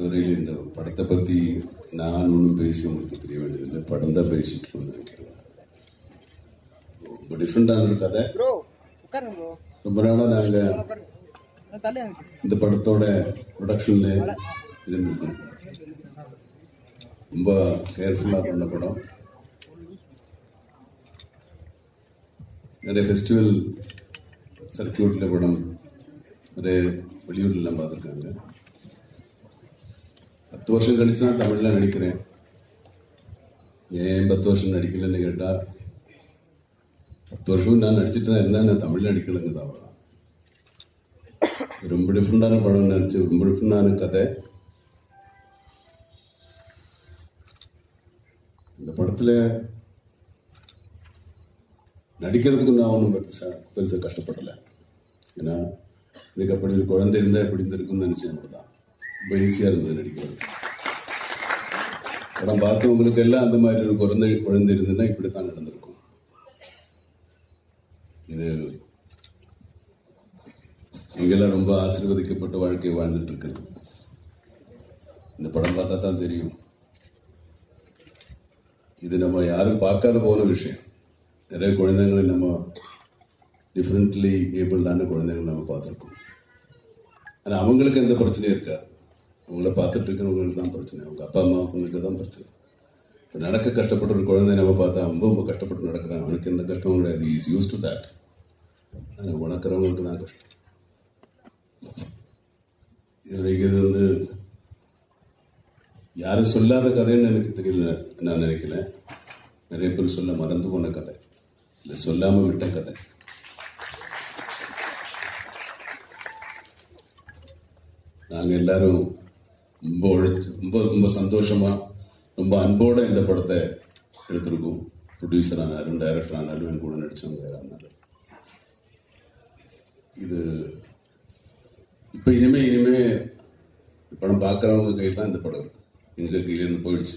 வரையில் இந்த படத்தை பற்றி நான் ஒன்றும் பேசி உங்களுக்கு தெரிய வேண்டியதில்லை. படம் தான் பேசிட்டு நினைக்கிறேன். ரொம்ப டிஃப்ரெண்டான ஒரு கதை. ரொம்ப நாளாக நாங்கள் இந்த படத்தோட ப்ரொடக்ஷன்ல இருந்திருக்கோம். ரொம்ப கேர்ஃபுல்லாக பண்ண படம். நிறைய ஃபெஸ்டிவல் சர்க்கியூட்டில் படம் நிறைய வெளியூர்லாம் பார்த்துருக்காங்க. 10 வருஷம் கழிச்சு தான் தமிழில் நடிக்கிறேன். ஏன் 10 வருஷம் நடிக்கலன்னு கேட்டால் 10 வருஷமும் நான் நடிச்சுட்டு தான் இருந்தேன். நான் தமிழில் நடிக்கலைங்க தான். ரொம்ப டிஃப்ரெண்டான படம் நினச்சி, ரொம்ப டிஃப்ரெண்டான கதை. இந்த படத்தில் நடிக்கிறதுக்கு நான் ஒன்றும் பெருசாக கஷ்டப்படலை. ஏன்னா எனக்கு அப்படி ஒரு குழந்தை இருந்தால் எப்படி இருந்திருக்குன்னு நினச்சேன். தான் ரொம்ப ஈஸியாக இருந்தது நடிக்கிறது. படம் பார்த்தவங்களுக்கு எல்லாம் அந்த மாதிரி ஒரு குழந்தை இருந்ததுன்னா இப்படித்தான் நடந்திருக்கும். இது நீங்கெல்லாம் ரொம்ப ஆசீர்வதிக்கப்பட்ட வாழ்க்கையை வாழ்ந்துட்டு இருக்கிறது. இந்த படம் பார்த்தா தான் தெரியும். இது நம்ம யாரும் பார்க்காத போன விஷயம். நிறைய குழந்தைங்களை நம்ம டிஃப்ரெண்ட்லி ஏபிள்டான குழந்தைகள் நம்ம பார்த்துருக்கோம். ஆனால் அவங்களுக்கு எந்த பிரச்சனையும் இருக்காது. அவங்கள பார்த்துட்டு இருக்கிறவங்களுக்கு தான் பிரச்சனை. அவங்க அப்பா அம்மா பொண்ணுக்கு தான் பிரச்சனை. இப்போ நடக்க கஷ்டப்பட்ட ஒரு குழந்தை நம்ம பார்த்தா ரொம்ப கஷ்டப்பட்டு நடக்கிறான். அவனுக்கு எந்த கஷ்டமும் கிடையாது. Is use to that. ஆனால் உணக்கிறவங்களுக்கு தான் கஷ்டம். இது யாரும் சொல்லாத கதைன்னு எனக்கு தெரியல. நான் நினைக்கல. நிறைய பேர் சொல்ல மறந்து போன கதை, இல்லை சொல்லாம விட்ட கதை. நாங்கள் எல்லாரும் ரொம்ப சந்தோஷமா, ரொம்ப அன்போட இந்த படத்தை எடுத்திருக்கோம். ப்ரொடியூசர் ஆனாலும், டைரக்டர் ஆனாலும், என் கூட நடிச்சவங்க யாரானாலும். இது இப்போ இனிமே படம் பார்க்குறவங்க கையில் தான் இந்த படம் இருக்கு. எங்கள் கையிலேருந்து போயிடுச்சு.